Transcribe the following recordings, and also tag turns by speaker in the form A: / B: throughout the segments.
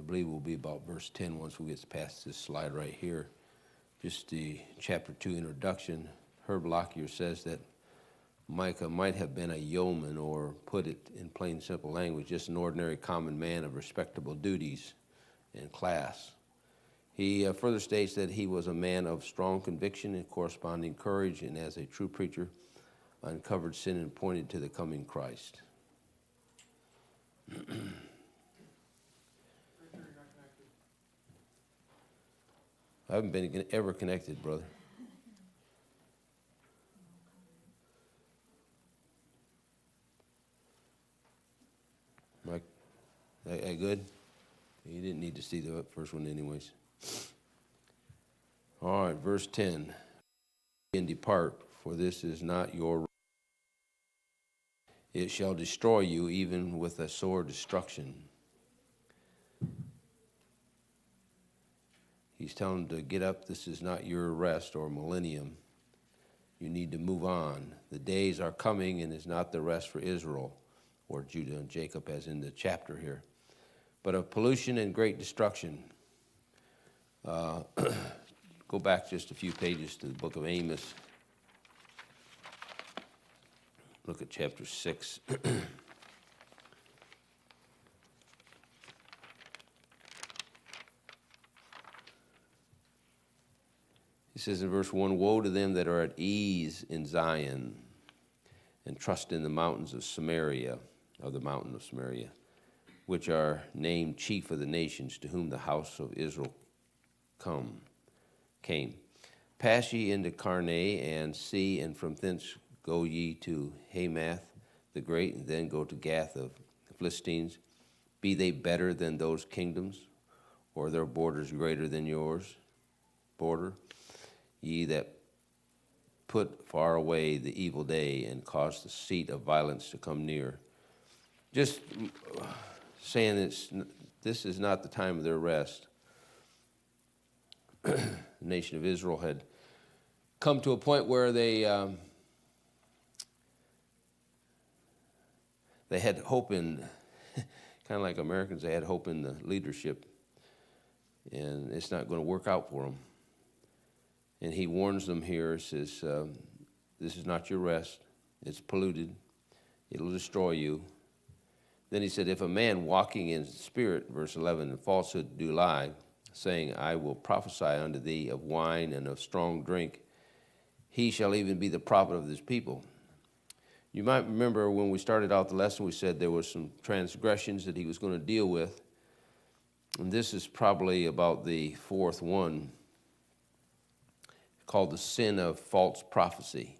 A: believe will be about verse 10 once we get past this slide right here. Just the chapter 2 introduction. Herb Lockyer says that Micah might have been a yeoman, or put it in plain simple language, just an ordinary common man of respectable duties and class. He further states that he was a man of strong conviction and corresponding courage, and as a true preacher, uncovered sin and pointed to the coming Christ. I haven't been ever connected, brother. Mike, that good? You didn't need to see the first one anyways. All right, verse 10. And depart, for this is not your. It shall destroy you even with a sore destruction. He's telling them to get up. This is not your rest or millennium. You need to move on. The days are coming, and it's not the rest for Israel or Judah and Jacob, as in the chapter here, but of pollution and great destruction. Go back just a few pages to the book of Amos. Look at chapter 6. He says in verse 1, woe to them that are at ease in Zion and trust in the mountains of Samaria, or the mountain of Samaria, which are named chief of the nations, to whom the house of Israel came. Pass ye into Carne and see, and from thence go ye to Hamath the great, and then go to Gath of the Philistines. Be they better than those kingdoms, or their borders greater than yours border? Ye that put far away the evil day, and cause the seat of violence to come near. Just saying this is not the time of their rest. The nation of Israel had come to a point where they had hope in, kind of like Americans, they had hope in the leadership, and it's not going to work out for them. And he warns them here, says, this is not your rest. It's polluted. It'll destroy you. Then he said, if a man walking in spirit, verse 11, in falsehood do lie, saying, I will prophesy unto thee of wine and of strong drink, he shall even be the prophet of this people. You might remember when we started out the lesson, we said there were some transgressions that he was going to deal with. And this is probably about the fourth one, called the sin of false prophecy.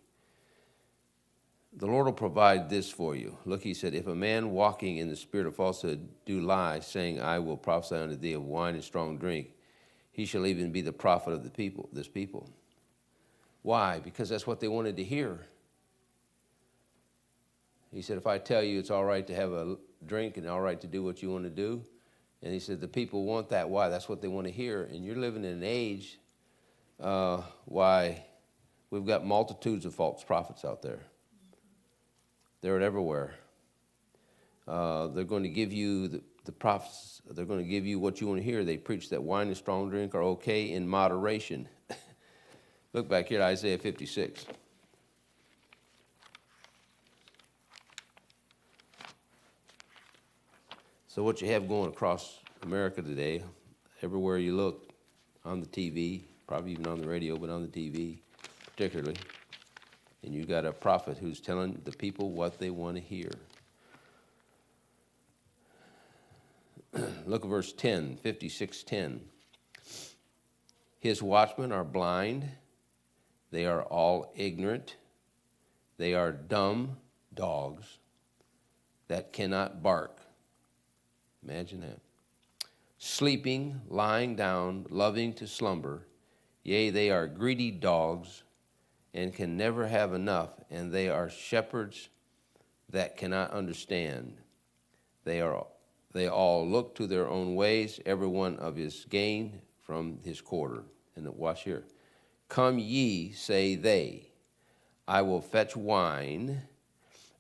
A: The Lord will provide this for you. Look, he said, if a man walking in the spirit of falsehood do lie, saying, I will prophesy unto thee of wine and strong drink, he shall even be the prophet of the people, this people. Why? Because that's what they wanted to hear. He said, if I tell you it's all right to have a drink and all right to do what you want to do, and he said, the people want that. Why? That's what they want to hear. And you're living in an age why we've got multitudes of false prophets out there. They're everywhere. They're going to give you the prophets. They're going to give you what you want to hear. They preach that wine and strong drink are okay in moderation. Look back here at Isaiah 56. So what you have going across America today, everywhere you look, on the TV, probably even on the radio, but on the TV particularly, and you got a prophet who's telling the people what they want to hear. Look at verse 10, 56:10. His watchmen are blind, they are all ignorant, they are dumb dogs that cannot bark. Imagine that. Sleeping, lying down, loving to slumber. Yea, they are greedy dogs and can never have enough, and they are shepherds that cannot understand. They all look to their own ways, every one of his gain from his quarter. And watch here. Come ye, say they, I will fetch wine,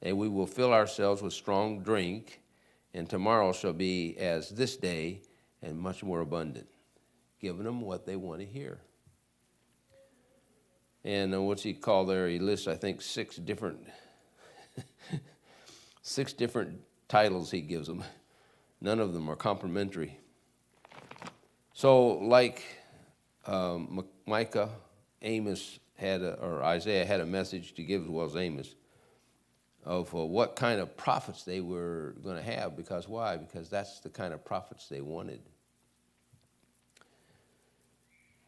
A: and we will fill ourselves with strong drink, and tomorrow shall be as this day, and much more abundant, giving them what they want to hear. And what's he called there? He lists, I think, six different titles he gives them. None of them are complimentary. So, like Micah, Amos or Isaiah had a message to give as well as Amos of what kind of prophets they were going to have. Because why? Because that's the kind of prophets they wanted.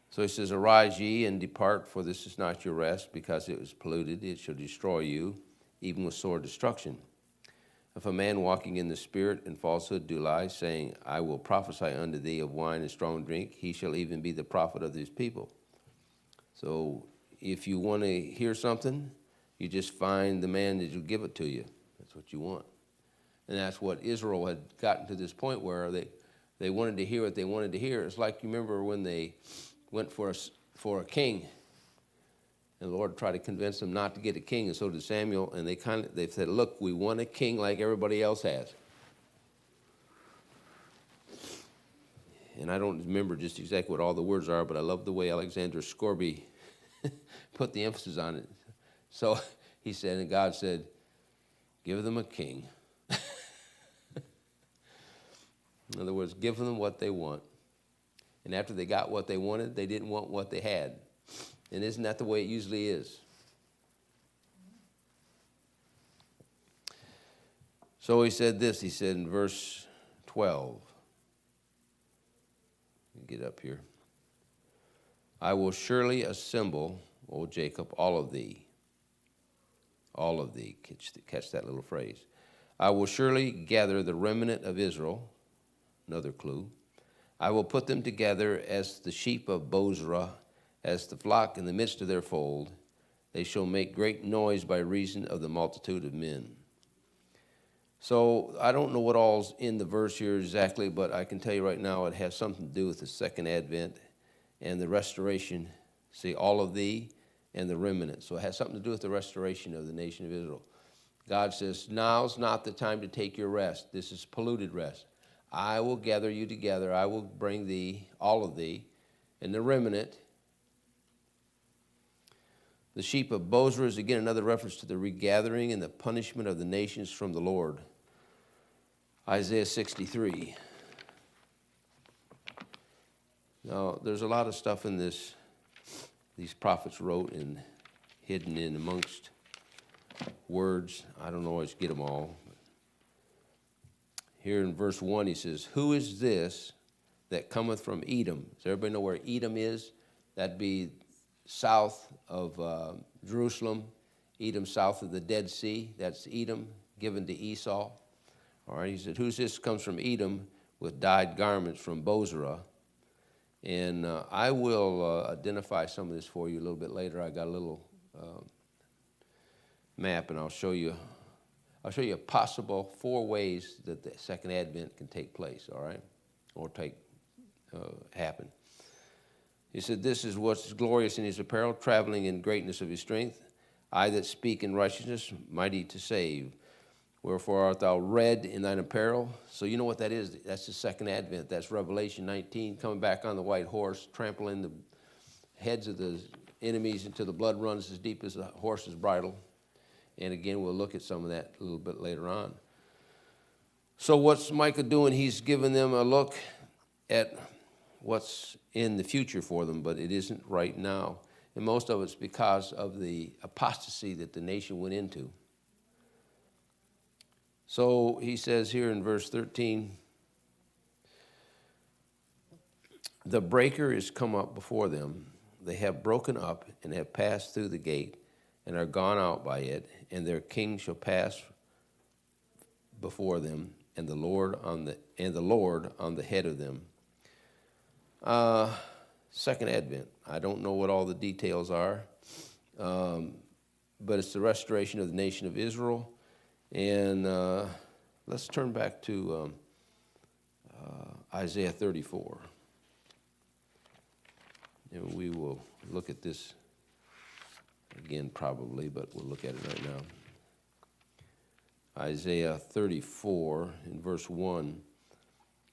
A: So he says, "Arise ye and depart, for this is not your rest, because it was polluted. It shall destroy you, even with sore destruction. If a man walking in the Spirit and falsehood do lie, saying, I will prophesy unto thee of wine and strong drink, he shall even be the prophet of these people." So if you want to hear something, you just find the man that will give it to you. That's what you want. And that's what Israel had gotten to this point where they wanted to hear what they wanted to hear. It's like, you remember when they went for a king, and the Lord tried to convince them not to get a king, and so did Samuel, and they said, look, we want a king like everybody else has. And I don't remember just exactly what all the words are, but I love the way Alexander Scorby put the emphasis on it. So he said, and God said, give them a king. In other words, give them what they want. And after they got what they wanted, they didn't want what they had. And isn't that the way it usually is? So he said this, he said in verse 12. Get up here. I will surely assemble, O Jacob, all of thee. All of thee. Catch that little phrase. I will surely gather the remnant of Israel. Another clue. I will put them together as the sheep of Bozrah, as the flock in the midst of their fold. They shall make great noise by reason of the multitude of men. So I don't know what all's in the verse here exactly, but I can tell you right now it has something to do with the second advent and the restoration. See, all of thee and the remnant. So it has something to do with the restoration of the nation of Israel. God says, now's not the time to take your rest. This is polluted rest. I will gather you together. I will bring thee, all of thee, and the remnant. The sheep of Bozrah is again another reference to the regathering and the punishment of the nations from the Lord. Isaiah 63. Now, there's a lot of stuff in this, these prophets wrote and hidden in amongst words. I don't always get them all. Here in verse 1, he says, who is this that cometh from Edom? Does everybody know where Edom is? That'd be south of Jerusalem. Edom south of the Dead Sea. That's Edom, given to Esau. All right, he said, who's this comes from Edom with dyed garments from Bozrah? And I will identify some of this for you a little bit later. I got a little map, and I'll show you a possible 4 ways that the second advent can take place, all right, or happen. He said, this is what's glorious in his apparel, traveling in greatness of his strength. I that speak in righteousness, mighty to save. Wherefore art thou red in thine apparel? So you know what that is? That's the second advent. That's Revelation 19, coming back on the white horse, trampling the heads of the enemies until the blood runs as deep as the horse's bridle. And again, we'll look at some of that a little bit later on. So what's Micah doing? He's giving them a look at what's in the future for them, but it isn't right now. And most of it's because of the apostasy that the nation went into. So he says here in verse 13, the breaker is come up before them. They have broken up and have passed through the gate and are gone out by it, and their king shall pass before them, and the Lord on the head of them. Second advent. I don't know what all the details are, but it's the restoration of the nation of Israel. And let's turn back to Isaiah 34. And we will look at this again probably, but we'll look at it right now. Isaiah 34 in verse 1.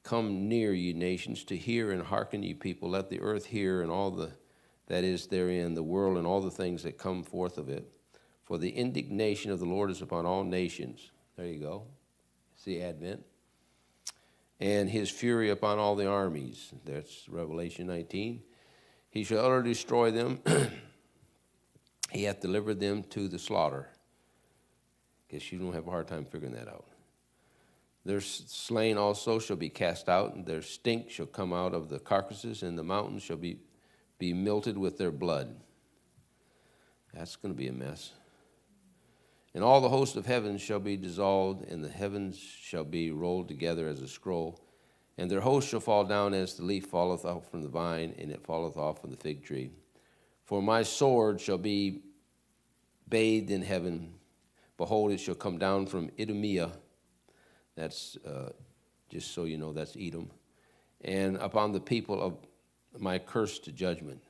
A: Come near, ye nations, to hear, and hearken, ye people. Let the earth hear, and all that is therein, the world, and all the things that come forth of it. For the indignation of the Lord is upon all nations. There you go. See Advent. And his fury upon all the armies. That's Revelation 19. He shall utterly destroy them. He hath delivered them to the slaughter. Guess you don't have a hard time figuring that out. Their slain also shall be cast out, and their stink shall come out of the carcasses, and the mountains shall be melted with their blood. That's going to be a mess. And all the host of heaven shall be dissolved, and the heavens shall be rolled together as a scroll. And their host shall fall down as the leaf falleth off from the vine, and it falleth off from the fig tree. For my sword shall be bathed in heaven. Behold, it shall come down from Idumea. That's, just so you know, that's Edom. And upon the people of my curse to judgment.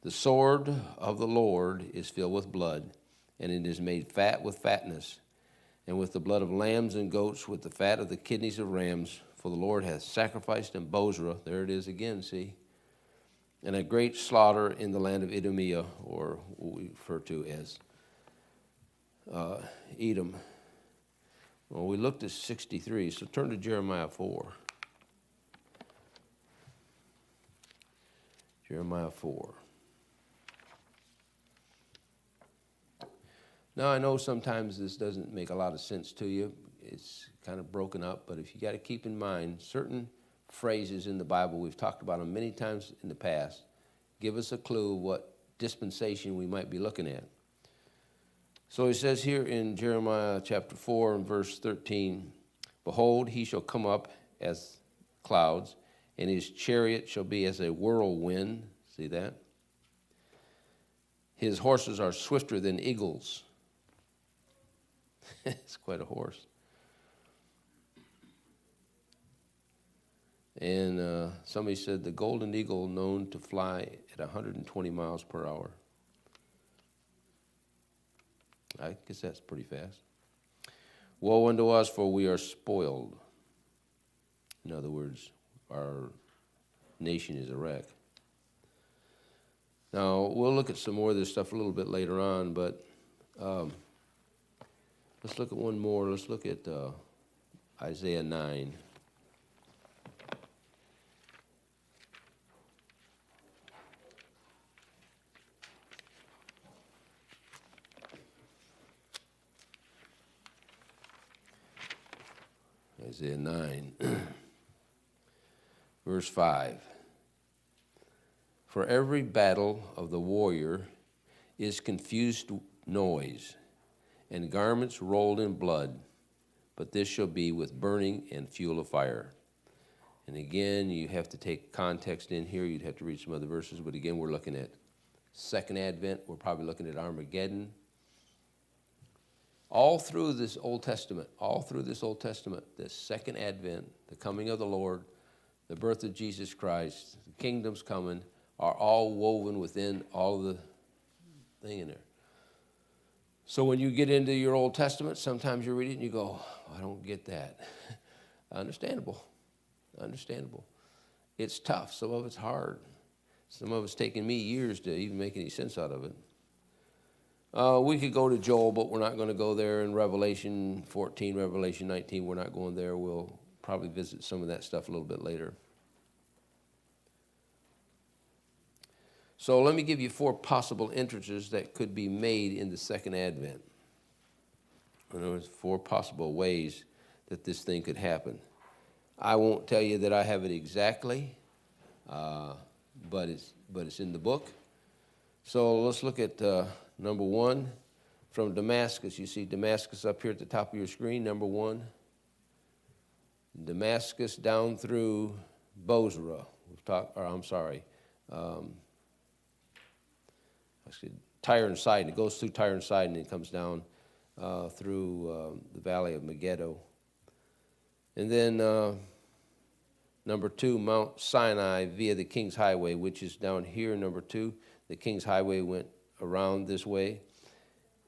A: The sword of the Lord is filled with blood, and it is made fat with fatness, and with the blood of lambs and goats, with the fat of the kidneys of rams. For the Lord hath sacrificed in Bozrah, there it is again, see, and a great slaughter in the land of Idumea, or what we refer to as Edom. Well, we looked at 63, so turn to Jeremiah 4. Jeremiah 4. Now, I know sometimes this doesn't make a lot of sense to you. It's kind of broken up, but if you got to keep in mind certain phrases in the Bible, we've talked about them many times in the past, give us a clue what dispensation we might be looking at. So he says here in Jeremiah chapter 4 and verse 13, Behold, he shall come up as clouds, and his chariot shall be as a whirlwind. See that? His horses are swifter than eagles. It's quite a horse. And somebody said the golden eagle known to fly at 120 miles per hour. I guess that's pretty fast. Woe unto us, for we are spoiled. In other words, our nation is a wreck. Now, we'll look at some more of this stuff a little bit later on, but let's look at one more. Let's look at Isaiah 9. Isaiah 9, verse 5. For every battle of the warrior is confused noise, and garments rolled in blood, but this shall be with burning and fuel of fire. And again, you have to take context in here. You'd have to read some other verses, but again, we're looking at Second Advent. We're probably looking at Armageddon. All through this Old Testament, this Second Advent, the coming of the Lord, the birth of Jesus Christ, the kingdom's coming, are all woven within all the thing in there. So when you get into your Old Testament, sometimes you read it and you go, I don't get that. Understandable. It's tough. Some of it's hard. Some of it's taken me years to even make any sense out of it. We could go to Joel, but we're not going to go there. In Revelation 14, Revelation 19, we're not going there. We'll probably visit some of that stuff a little bit later. So let me give you 4 possible entrances that could be made in the Second Advent. In other words, 4 possible ways that this thing could happen. I won't tell you that I have it exactly, but it's in the book. So let's look at number 1, from Damascus. You see Damascus up here at the top of your screen, number 1. Damascus down through Bozrah. Tyre and Sidon. It goes through Tyre and Sidon and comes down through the valley of Megiddo. And then number 2, Mount Sinai via the King's Highway, which is down here, number 2. The King's Highway went around this way.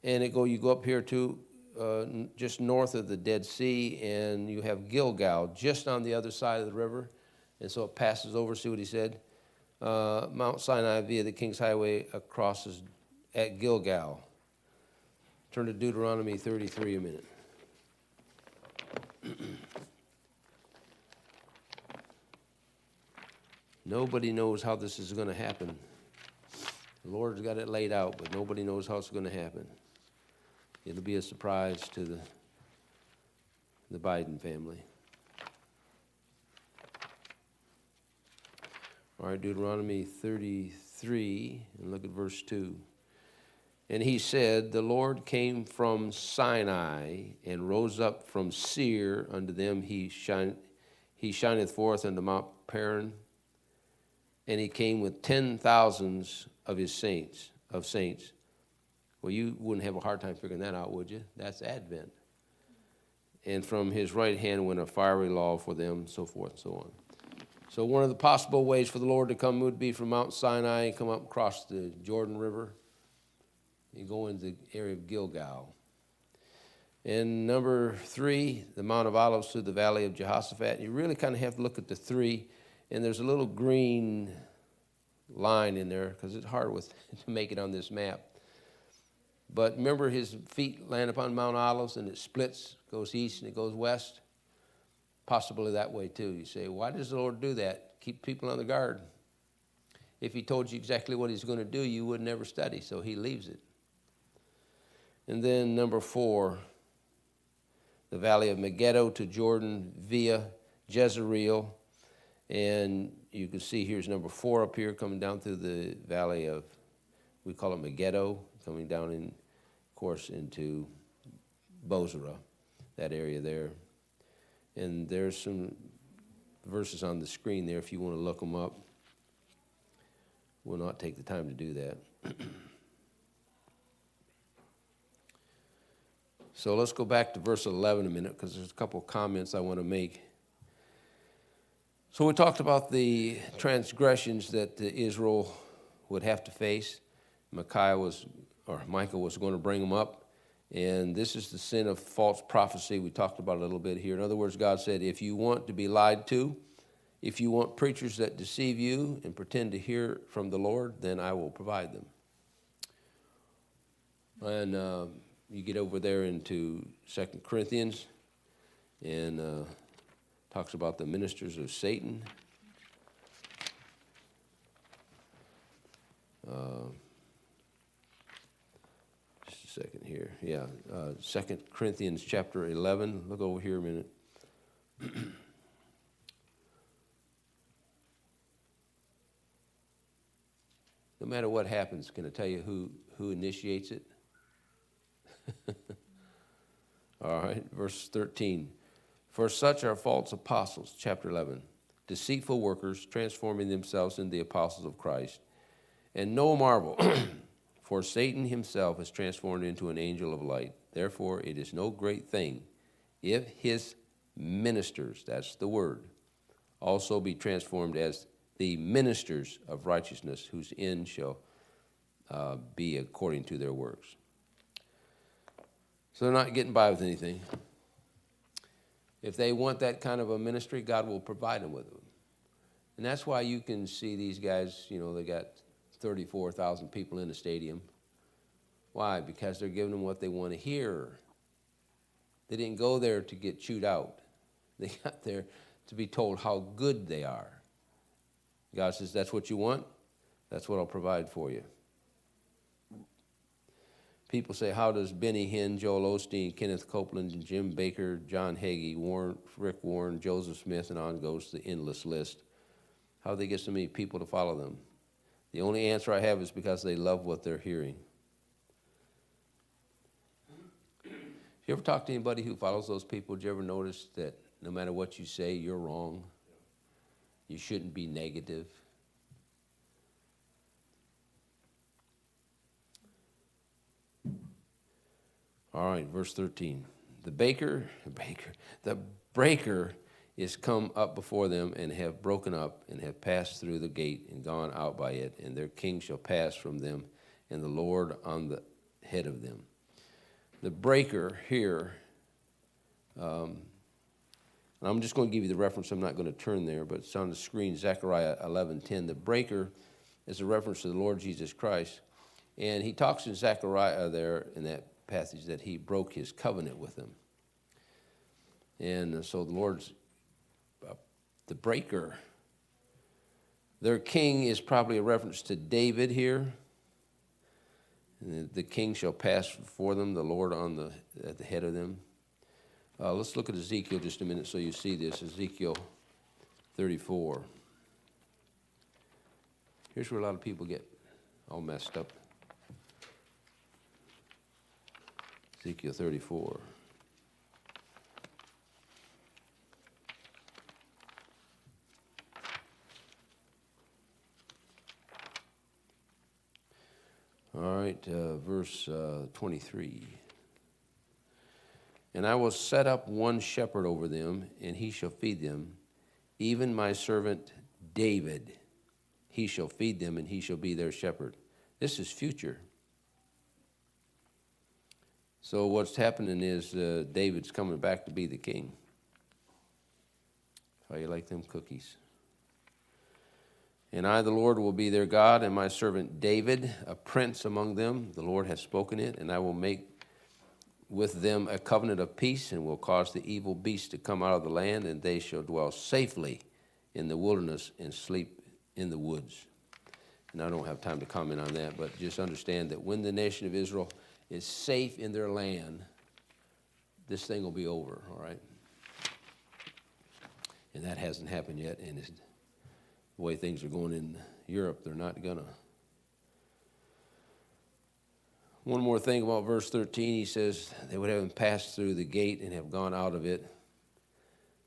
A: And you go up here to just north of the Dead Sea, and you have Gilgal just on the other side of the river. And so it passes over, see what he said? Mount Sinai via the King's Highway crosses at Gilgal. Turn to Deuteronomy 33 a minute. Nobody knows how this is going to happen. The Lord's got it laid out, but nobody knows how it's going to happen. It'll be a surprise to the Biden family. All right, Deuteronomy 33, and look at verse 2. And he said, the Lord came from Sinai and rose up from Seir unto them. He shineth forth unto Mount Paran, and he came with 10,000s of his saints. Well, you wouldn't have a hard time figuring that out, would you? That's Advent. And from his right hand went a fiery law for them, so forth and so on. So one of the possible ways for the Lord to come would be from Mount Sinai and come up across the Jordan River. You go into the area of Gilgal. And number 3, the Mount of Olives through the valley of Jehoshaphat. You really kind of have to look at the 3, and there's a little green line in there because it's hard to make it on this map. But remember, his feet land upon Mount Olives, and it splits, goes east and it goes west. Possibly that way too. You say, why does the Lord do that? Keep people on the guard. If he told you exactly what he's going to do, you would never study, so he leaves it. And then number 4, the valley of Megiddo to Jordan via Jezreel. And you can see here's number 4 up here coming down through the valley of, we call it Megiddo, coming down in, of course, into Bozrah, that area there. And there's some verses on the screen there if you want to look them up. We'll not take the time to do that. So let's go back to verse 11 a minute because there's a couple of comments I want to make. So we talked about the transgressions that Israel would have to face. Micah was going to bring them up. And this is the sin of false prophecy. We talked about it a little bit here. In other words, God said, if you want to be lied to, if you want preachers that deceive you and pretend to hear from the Lord, then I will provide them. And you get over there into 2 Corinthians and talks about the ministers of Satan. Just a second here. Yeah, 2 Corinthians chapter 11. Look over here a minute. No matter what happens, can I tell you who initiates it? All right, verse 13. For such are false apostles, chapter 11, deceitful workers, transforming themselves into the apostles of Christ. And no marvel, for Satan himself is transformed into an angel of light. Therefore, it is no great thing if his ministers, that's the word, also be transformed as the ministers of righteousness, whose end shall be according to their works. So they're not getting by with anything. If they want that kind of a ministry, God will provide them with them. And that's why you can see these guys, they got 34,000 people in the stadium. Why? Because they're giving them what they want to hear. They didn't go there to get chewed out. They got there to be told how good they are. God says, that's what you want? That's what I'll provide for you. People say, how does Benny Hinn, Joel Osteen, Kenneth Copeland, Jim Baker, John Hagee, Rick Warren, Joseph Smith, and on goes the endless list, how do they get so many people to follow them? The only answer I have is because they love what they're hearing. If you ever talk to anybody who follows those people, did you ever notice that no matter what you say, you're wrong? You shouldn't be negative. All right, verse 13. The breaker is come up before them and have broken up and have passed through the gate and gone out by it, and their king shall pass from them, and the Lord on the head of them. The breaker here, and I'm just going to give you the reference. I'm not going to turn there, but it's on the screen, Zechariah 11:10. The breaker is a reference to the Lord Jesus Christ. And he talks in Zechariah there in that passage that he broke his covenant with them. And so the Lord's the breaker. Their king is probably a reference to David here. And the king shall pass before them, the Lord at the head of them. Let's look at Ezekiel just a minute so you see this. Ezekiel 34. Here's where a lot of people get all messed up. Ezekiel 34. All right, verse 23. And I will set up one shepherd over them, and he shall feed them, even my servant David. He shall feed them, and he shall be their shepherd. This is future. So what's happening is David's coming back to be the king. How you like them cookies? And I, the Lord, will be their God, and my servant David, a prince among them. The Lord has spoken it, and I will make with them a covenant of peace, and will cause the evil beasts to come out of the land, and they shall dwell safely in the wilderness and sleep in the woods. And I don't have time to comment on that, but just understand that when the nation of Israel is safe in their land, this thing will be over, all right? And that hasn't happened yet, and the way things are going in Europe, they're not gonna. One more thing about verse 13, he says, they would have passed through the gate and have gone out of it.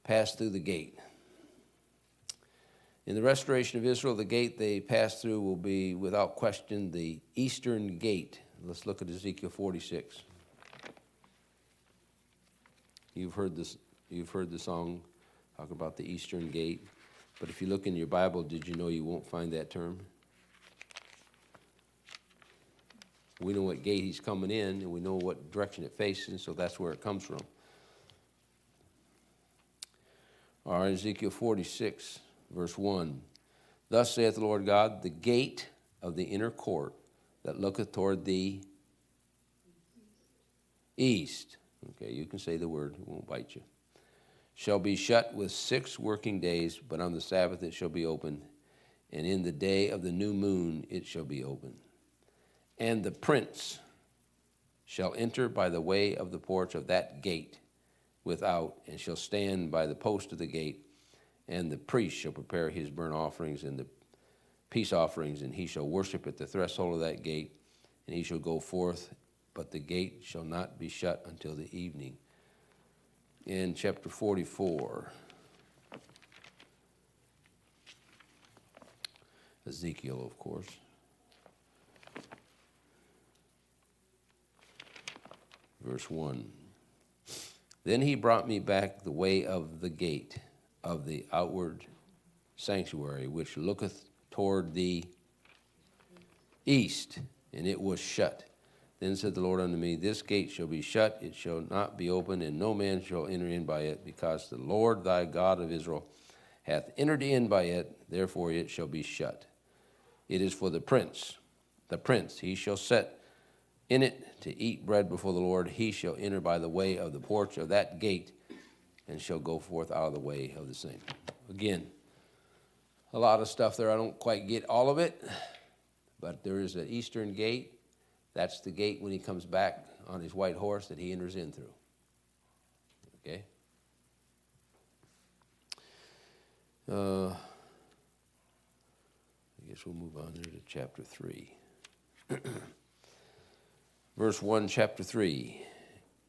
A: Passed through the gate. In the restoration of Israel, the gate they pass through will be, without question, the eastern gate. Let's look at Ezekiel 46. You've heard the song talk about the eastern gate. But if you look in your Bible, did you know you won't find that term? We know what gate he's coming in, and we know what direction it faces, so that's where it comes from. All right, Ezekiel 46, verse 1. Thus saith the Lord God, the gate of the inner court that looketh toward the east. Okay, you can say the word, it won't bite you. Shall be shut with 6 working days, but on the Sabbath it shall be open, and in the day of the new moon it shall be open. And the prince shall enter by the way of the porch of that gate without, and shall stand by the post of the gate, and the priest shall prepare his burnt offerings and the peace offerings, and he shall worship at the threshold of that gate, and he shall go forth, but the gate shall not be shut until the evening. In chapter 44, Ezekiel, of course. Verse 1. Then he brought me back the way of the gate of the outward sanctuary, which looketh toward the east, and it was shut. Then said the Lord unto me, this gate shall be shut, it shall not be opened, and no man shall enter in by it, because the Lord thy God of Israel hath entered in by it, therefore it shall be shut. It is for the prince, he shall set in it to eat bread before the Lord. He shall enter by the way of the porch of that gate, and shall go forth out of the way of the same. Again, a lot of stuff there. I don't quite get all of it, but there is an eastern gate. That's the gate when he comes back on his white horse that he enters in through. Okay? I guess we'll move on there to chapter 3. Verse 1, chapter 3.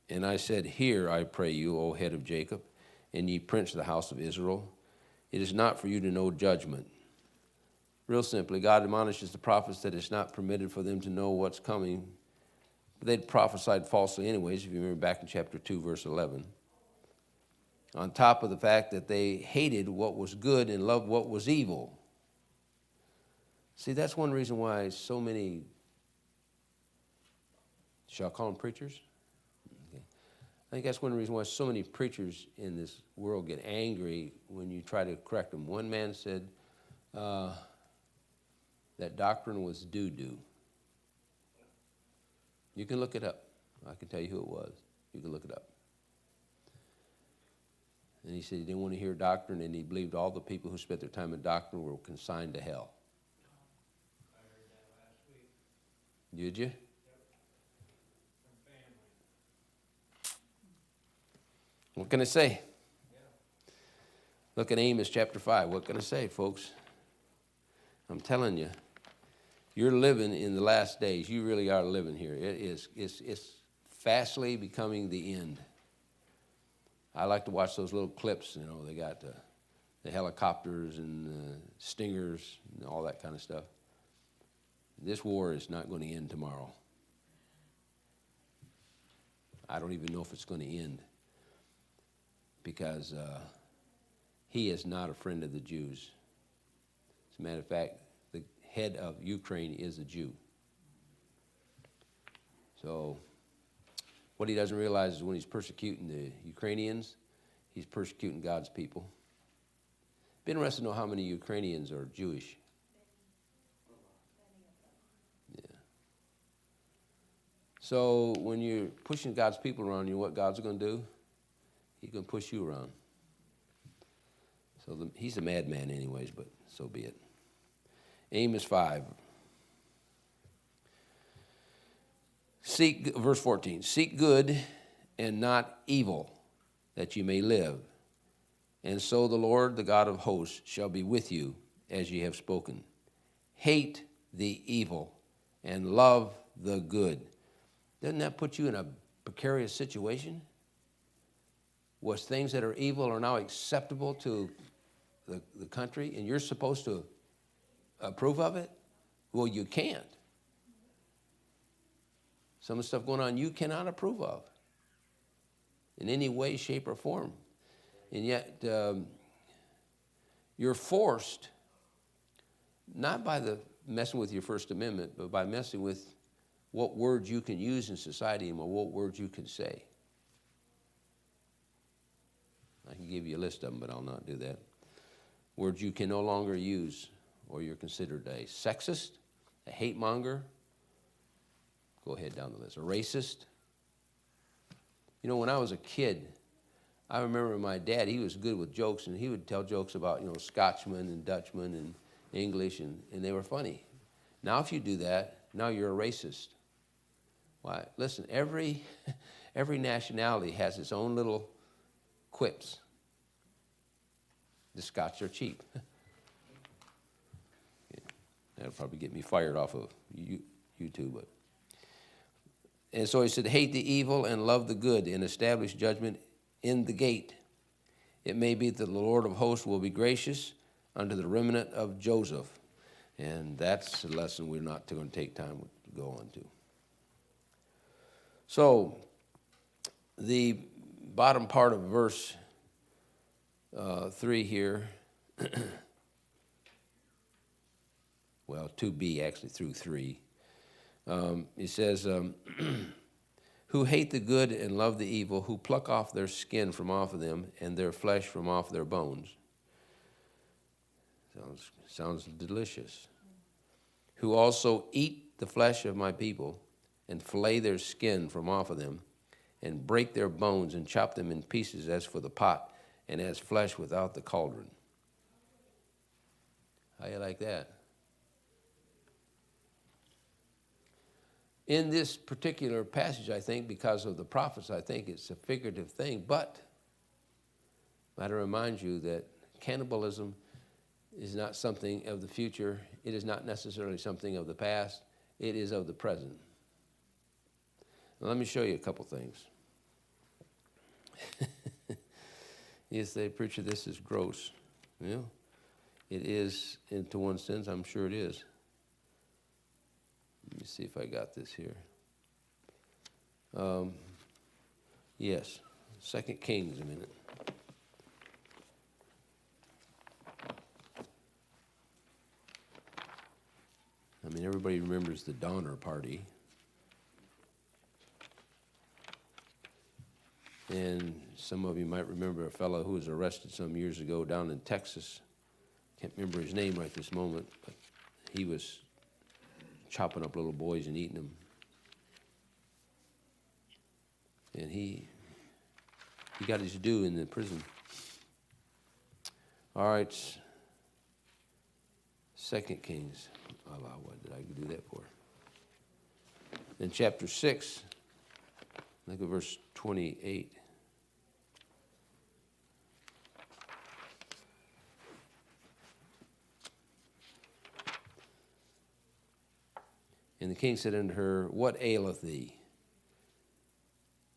A: And I said, hear, I pray you, O head of Jacob, and ye prince of the house of Israel. It is not for you to know judgment. Real simply, God admonishes the prophets that it's not permitted for them to know what's coming. But they'd prophesied falsely anyways, if you remember back in chapter 2, verse 11. On top of the fact that they hated what was good and loved what was evil. See, that's one reason why so many, shall I call them preachers? I think that's one reason why so many preachers in this world get angry when you try to correct them. One man said that doctrine was doo-doo. You can look it up. I can tell you who it was. You can look it up. And he said he didn't want to hear doctrine, and he believed all the people who spent their time in doctrine were consigned to hell.
B: I heard that last week.
A: Did you?
B: Yep. From family.
A: What can I say?
B: Yeah.
A: Look at Amos chapter 5. What can I say, folks? I'm telling you, you're living in the last days. You really are living here. It's fastly becoming the end. I like to watch those little clips. You know, they got the helicopters and the stingers and all that kind of stuff. This war is not going to end tomorrow. I don't even know if it's going to end because he is not a friend of the Jews. As a matter of fact, the head of Ukraine is a Jew. So what he doesn't realize is when he's persecuting the Ukrainians, he's persecuting God's people. Be interested to know how many Ukrainians are Jewish. Yeah. So when you're pushing God's people around, you know what God's going to do? He's going to push you around. So he's a madman anyways, but so be it. Amos 5. Verse 14, seek good and not evil, that you may live. And so the Lord, the God of hosts, shall be with you as ye have spoken. Hate the evil and love the good. Doesn't that put you in a precarious situation? Was things that are evil are now acceptable to the country, and you're supposed to approve of it? Well, you can't. Some of the stuff going on you cannot approve of in any way, shape, or form. And yet you're forced, not by the messing with your First Amendment, but by messing with what words you can use in society and what words you can say. I can give you a list of them, but I'll not do that. Words you can no longer use, or you're considered a sexist, a hate monger. Go ahead down the list. A racist. You know, when I was a kid, I remember my dad, he was good with jokes, and he would tell jokes about, you know, Scotchmen and Dutchmen and English, and they were funny. Now if you do that, now you're a racist. Why? Listen, every nationality has its own little quips. The Scots are cheap. Yeah, that'll probably get me fired off of YouTube, but. And so he said, hate the evil and love the good, and establish judgment in the gate. It may be that the Lord of hosts will be gracious unto the remnant of Joseph. And that's a lesson we're not going to take time to go on to. So the bottom part of verse 3 here, well, 2b actually through 3. It says, who hate the good and love the evil, who pluck off their skin from off of them and their flesh from off their bones. Sounds delicious. Who also eat the flesh of my people and fillet their skin from off of them and break their bones and chop them in pieces as for the pot and as flesh without the cauldron. How you like that? In this particular passage, I think, because of the prophets, I think it's a figurative thing, but I got to remind you that cannibalism is not something of the future. It is not necessarily something of the past. It is of the present. Now, let me show you a couple things. You say, preacher, this is gross. Well, it is, into one sense, I'm sure it is. Let me see if I got this here. Yes, 2 Kings a minute. I mean, everybody remembers the Donner Party. And some of you might remember a fellow who was arrested some years ago down in Texas. Can't remember his name right this moment, but he was chopping up little boys and eating them. And he got his due in the prison. All right, 2 Kings. Allah, what did I do that for? In chapter 6, look at verse 28. And the king said unto her, What aileth thee?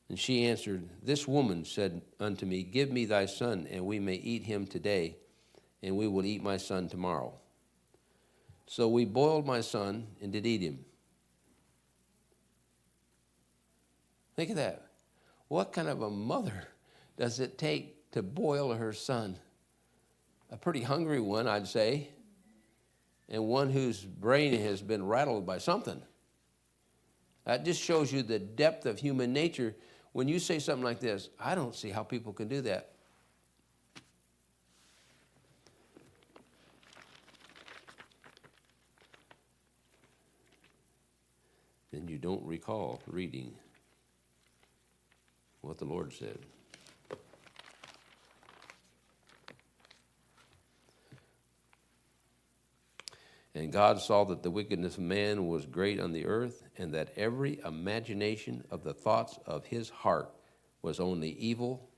A: And she answered, This woman said unto me, Give me thy son, and we may eat him today, and we will eat my son tomorrow. So we boiled my son and did eat him. Think of that. What kind of a mother does it take to boil her son? A pretty hungry one, I'd say, and one whose brain has been rattled by something. That just shows you the depth of human nature. When you say something like this, I don't see how people can do that. Then you don't recall reading what the Lord said. And God saw that the wickedness of man was great on the earth, and that every imagination of the thoughts of his heart was only evil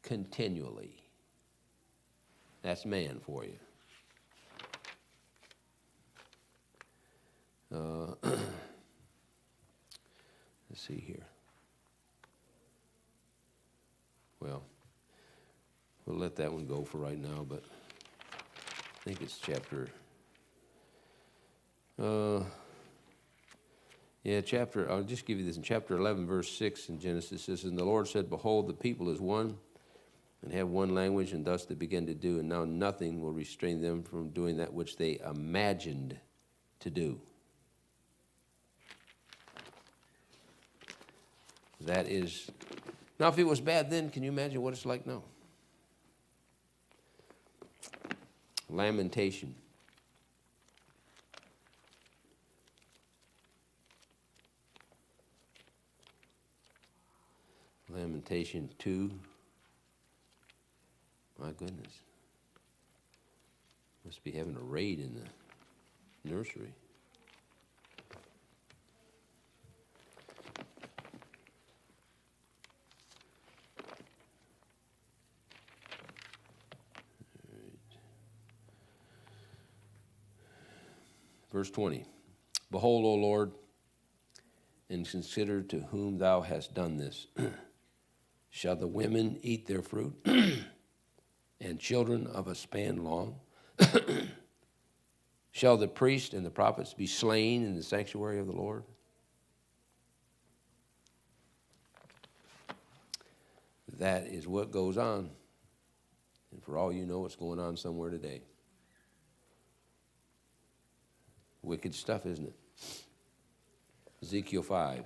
A: continually. That's man for you. Let's see here. Well, we'll let that one go for right now, but I think it's chapter... I'll just give you this. In chapter 11, verse 6 in Genesis, it says, And the Lord said, Behold, the people is one, and have one language, and thus they began to do, and now nothing will restrain them from doing that which they imagined to do. That is, now if it was bad then, can you imagine what it's like now? Lamentation. Lamentation 2. My goodness. Must be having a raid in the nursery. Verse 20. Behold, O Lord, and consider to whom thou hast done this. Shall the women eat their fruit, and children of a span long? Shall the priest and the prophets be slain in the sanctuary of the Lord? That is what goes on. And for all you know, it's going on somewhere today. Wicked stuff, isn't it? Ezekiel 5.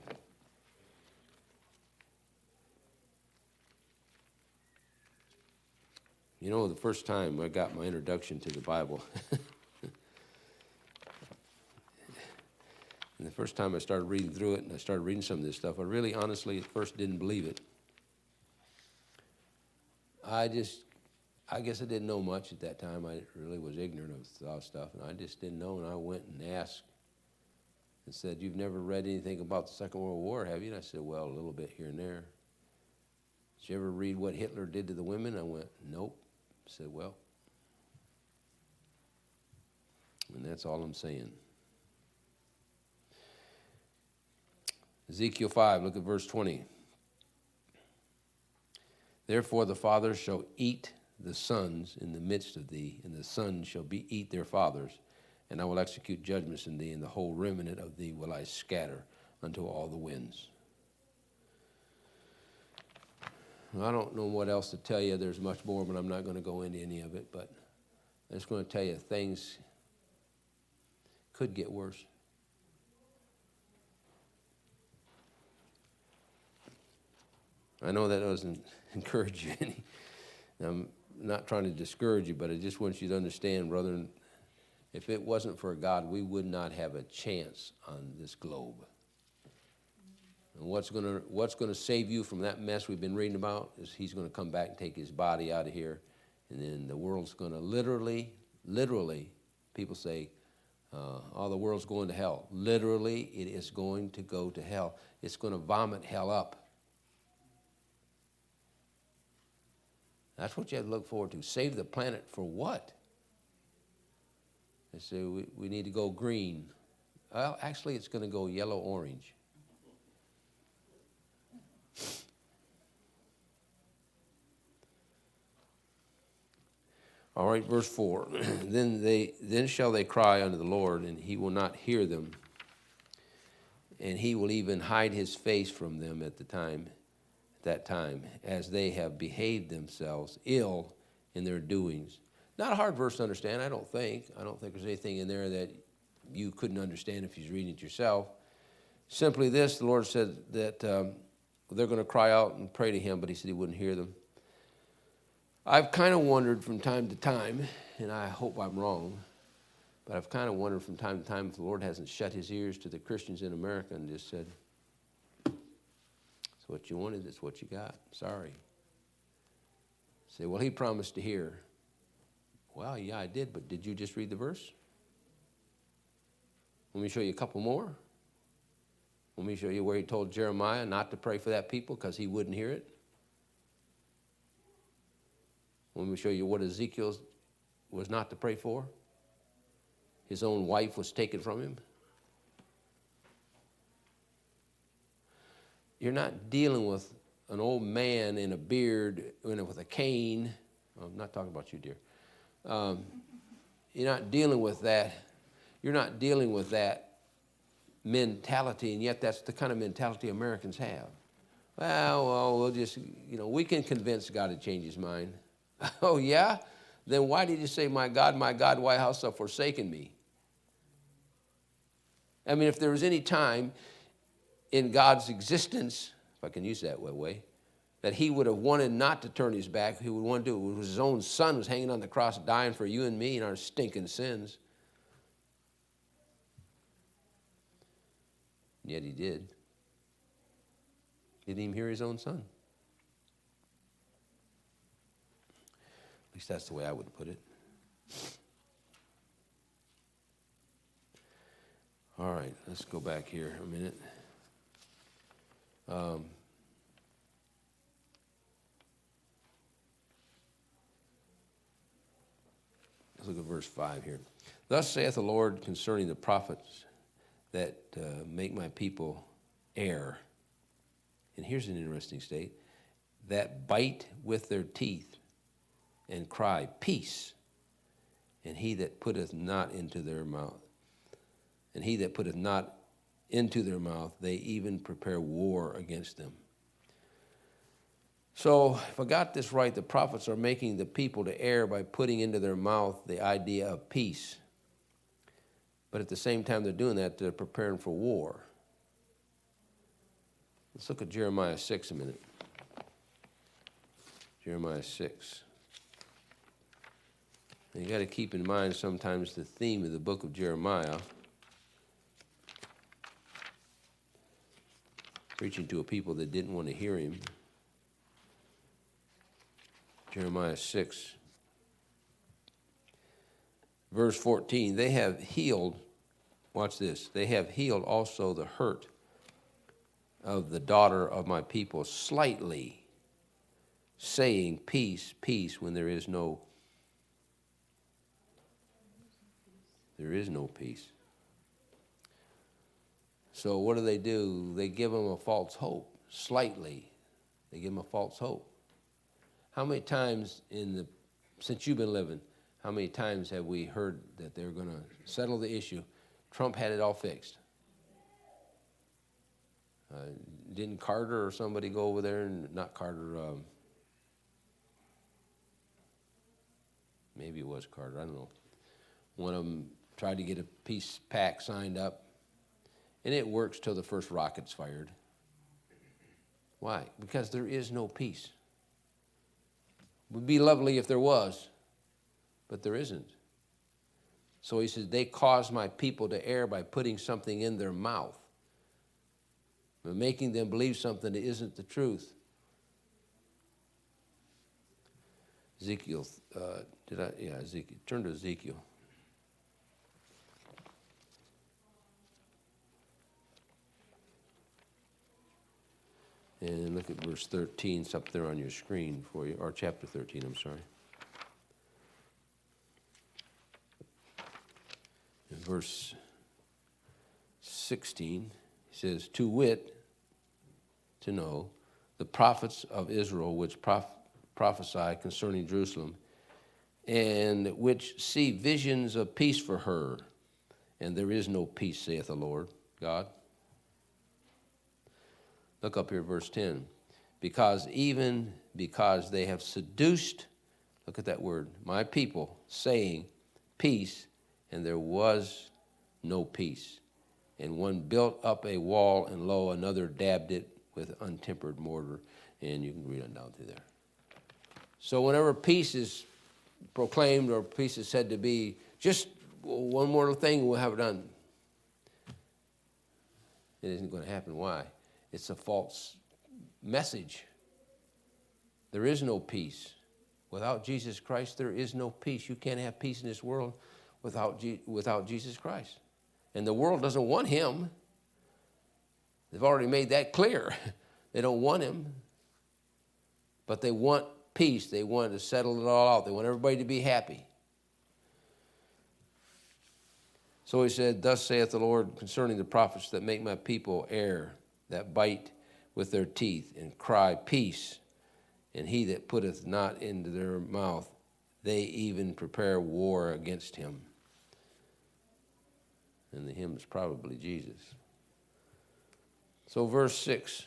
A: You know, the first time I got my introduction to the Bible, and the first time I started reading through it, and I started reading some of this stuff, I really honestly at first didn't believe it. I guess I didn't know much at that time. I really was ignorant of all stuff, and I just didn't know, and I went and asked and said, You've never read anything about the Second World War, have you? And I said, well, a little bit here and there. Did you ever read what Hitler did to the women? I went, nope. I said, well, and that's all I'm saying. Ezekiel 5, look at verse 20. Therefore the fathers shall eat the sons in the midst of thee, and the sons shall eat their fathers, and I will execute judgments in thee, and the whole remnant of thee will I scatter unto all the winds. I don't know what else to tell you. There's much more, but I'm not going to go into any of it. But I'm just going to tell you things could get worse. I know that doesn't encourage you any. I'm not trying to discourage you, but I just want you to understand, brethren, if it wasn't for God, we would not have a chance on this globe. And what's gonna save you from that mess we've been reading about is he's going to come back and take his body out of here, and then the world's going to literally, people say, the world's going to hell. Literally, it is going to go to hell. It's going to vomit hell up. That's what you have to look forward to. Save the planet for what? They say we need to go green. Well, actually, it's going to go yellow-orange. All right, verse 4. Then shall they cry unto the Lord, and he will not hear them, and he will even hide his face from them at that time, as they have behaved themselves ill in their doings. Not a hard verse to understand, I don't think. I don't think there's anything in there that you couldn't understand if you're reading it yourself. Simply this, the Lord said that they're going to cry out and pray to him, but he said he wouldn't hear them. I've kind of wondered from time to time, and I hope I'm wrong, but I've kind of wondered from time to time if the Lord hasn't shut his ears to the Christians in America and just said, it's what you wanted, it's what you got. Sorry. Say, well, he promised to hear. Well, yeah, I did, but did you just read the verse? Let me show you a couple more. Let me show you where he told Jeremiah not to pray for that people because he wouldn't hear it. Let me show you what Ezekiel was not to pray for. His own wife was taken from him. You're not dealing with an old man in a beard with a cane. I'm not talking about you, dear. You're not dealing with that. You're not dealing with that mentality, and yet that's the kind of mentality Americans have. Well, we'll just, we can convince God to change his mind. Oh, yeah? Then why did you say, my God, why hast thou forsaken me? I mean, if there was any time in God's existence, if I can use that way, that he would have wanted not to turn his back, he would want to do it. It was his own son was hanging on the cross dying for you and me and our stinking sins. And yet he did. Didn't even hear his own son. At least that's the way I would put it. All right, let's go back here a minute. Let's look at verse 5 here. Thus saith the Lord concerning the prophets that make my people err. And here's an interesting state. That bite with their teeth and cry, peace. And he that putteth not into their mouth. And he that putteth not into their mouth, they even prepare war against them. So, if I got this right, the prophets are making the people to err by putting into their mouth the idea of peace. But at the same time they're doing that, they're preparing for war. Let's look at Jeremiah 6 a minute. Jeremiah 6. And you got to keep in mind sometimes the theme of the book of Jeremiah. Preaching to a people that didn't want to hear him. Jeremiah 6, verse 14. They have healed, watch this, they have healed also the hurt of the daughter of my people slightly, saying, peace, peace, when there is no peace. So what do? They give them a false hope, slightly. They give them a false hope. How many times since you've been living, how many times have we heard that they're going to settle the issue? Trump had it all fixed. Didn't Carter or somebody go over there and, not Carter, maybe it was Carter, I don't know. One of them tried to get a peace pact signed up, and it works till the first rocket's fired. Why? Because there is no peace. It would be lovely if there was, but there isn't. So he says, they cause my people to err by putting something in their mouth, by making them believe something that isn't the truth. Ezekiel, Ezekiel. Turn to Ezekiel. And look at verse 13. It's up there on your screen for you, or chapter 13, I'm sorry. In verse 16, he says, to wit, to know, the prophets of Israel which prophesy concerning Jerusalem, and which see visions of peace for her, and there is no peace, saith the Lord God. Look up here, verse 10. Because they have seduced, look at that word, my people, saying, peace, and there was no peace. And one built up a wall, and lo, another dabbed it with untempered mortar. And you can read on down through there. So whenever peace is proclaimed or peace is said to be, just one more thing, we'll have it done. It isn't going to happen. Why? It's a false message. There is no peace. Without Jesus Christ, there is no peace. You can't have peace in this world without Jesus Christ. And the world doesn't want him. They've already made that clear. They don't want him. But they want peace. They want to settle it all out. They want everybody to be happy. So he said, thus saith the Lord concerning the prophets that make my people err, that bite with their teeth and cry, peace. And he that putteth not into their mouth, they even prepare war against him. And the hymn is probably Jesus. So verse 6.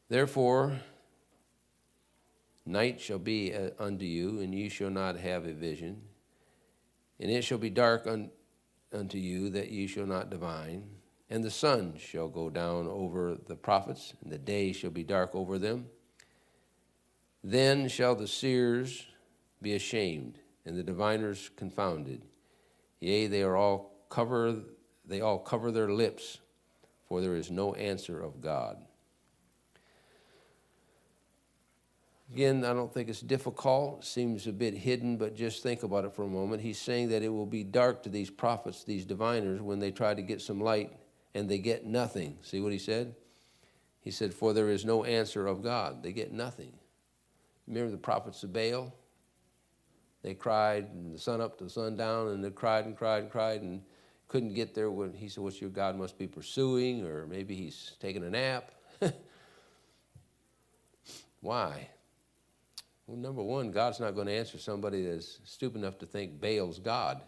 A: Therefore, night shall be unto you, and ye shall not have a vision. And it shall be dark unto you, that ye shall not divine. And the sun shall go down over the prophets, and the day shall be dark over them. Then shall the seers be ashamed, and the diviners confounded. Yea, they all cover their lips, for there is no answer of God. Again, I don't think it's difficult. It seems a bit hidden, but just think about it for a moment. He's saying that it will be dark to these prophets, these diviners, when they try to get some light, and they get nothing. See what he said? He said, for there is no answer of God. They get nothing. Remember the prophets of Baal? They cried from the sun up to the sun down, and they cried and cried and cried, and couldn't get there. He said, what's your God must be pursuing, or maybe he's taking a nap. Why? Well, number one, God's not going to answer somebody that's stupid enough to think Baal's God.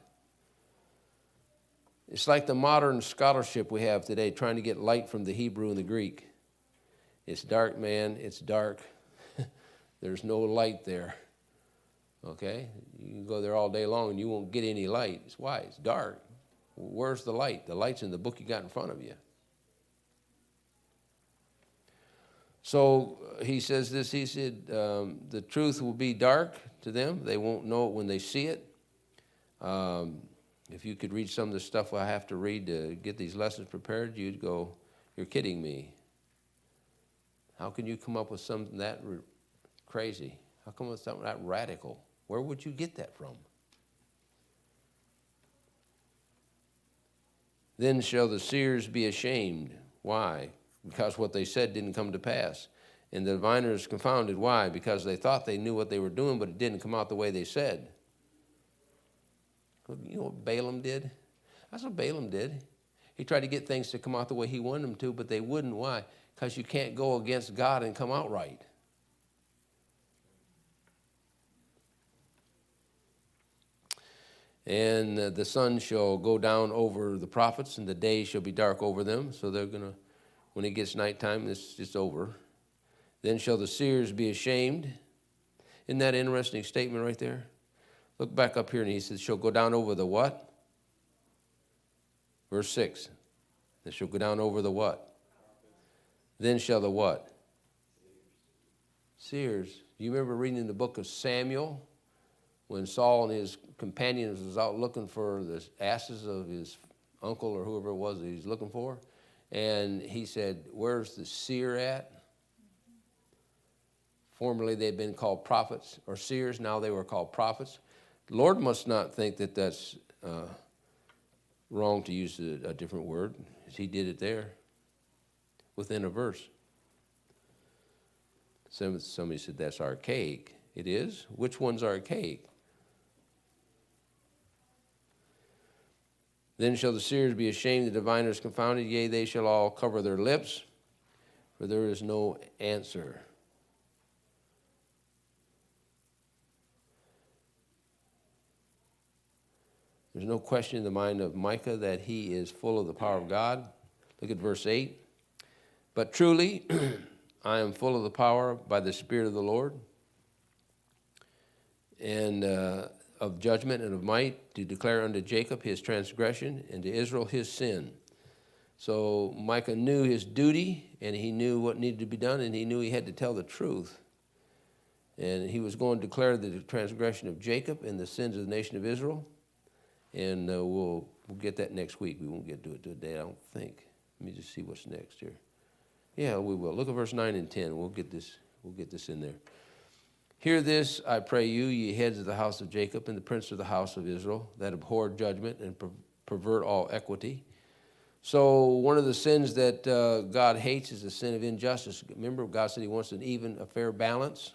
A: It's like the modern scholarship we have today, trying to get light from the Hebrew and the Greek. It's dark, man. It's dark. There's no light there. Okay? You can go there all day long and you won't get any light. It's why? It's dark. Where's the light? The light's in the book you got in front of you. So he says this, he said, the truth will be dark to them. They won't know it when they see it. If you could read some of the stuff I have to read to get these lessons prepared, you'd go, you're kidding me. How can you come up with something that crazy? How come with something that radical? Where would you get that from? Then shall the seers be ashamed. Why? Because what they said didn't come to pass. And the diviners confounded. Why? Because they thought they knew what they were doing, but it didn't come out the way they said. You know what Balaam did? That's what Balaam did. He tried to get things to come out the way he wanted them to, but they wouldn't. Why? Because you can't go against God and come out right. And the sun shall go down over the prophets, and the day shall be dark over them. So they're going to, when it gets nighttime, it's over. Then shall the seers be ashamed. Isn't that an interesting statement right there? Look back up here, and he says, shall go down over the what? Verse 6. It shall go down over the what? Then shall the what? Seers. Do you remember reading in the book of Samuel when Saul and his companions was out looking for the asses of his uncle or whoever it was that he was looking for? And he said, where's the seer at? Formerly they'd been called prophets or seers. Now they were called prophets. The Lord must not think that that's wrong to use a different word. He did it there within a verse. Somebody said that's archaic. It is? Which one's archaic? Then shall the seers be ashamed, the diviners confounded, yea, they shall all cover their lips, for there is no answer. There's no question in the mind of Micah that he is full of the power of God. Look at verse 8. But truly, I am full of the power by the Spirit of the Lord, and of judgment and of might, to declare unto Jacob his transgression, and to Israel his sin. So Micah knew his duty, and he knew what needed to be done, and he knew he had to tell the truth. And he was going to declare the transgression of Jacob and the sins of the nation of Israel. And we'll get that next week. We won't get to it today, I don't think. Let me just see what's next here. Yeah, we will. Look at verse 9 and 10. We'll get this in there. Hear this, I pray you, ye heads of the house of Jacob, and the prince of the house of Israel, that abhor judgment and pervert all equity. So one of the sins that God hates is the sin of injustice. Remember, God said he wants an even, a fair balance.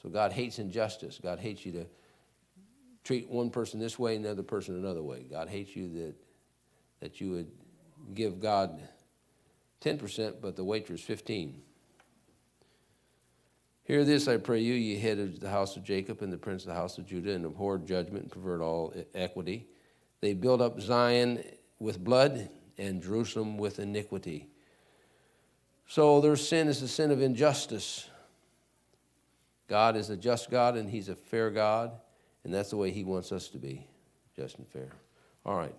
A: So God hates injustice. God hates you to treat one person this way and the other person another way. God hates you that you would give God 10%, but the waitress 15%. Hear this, I pray you, ye head of the house of Jacob and the prince of the house of Judah, and abhor judgment and pervert all equity. They build up Zion with blood and Jerusalem with iniquity. So their sin is the sin of injustice. God is a just God, and he's a fair God, and that's the way he wants us to be, just and fair. All right.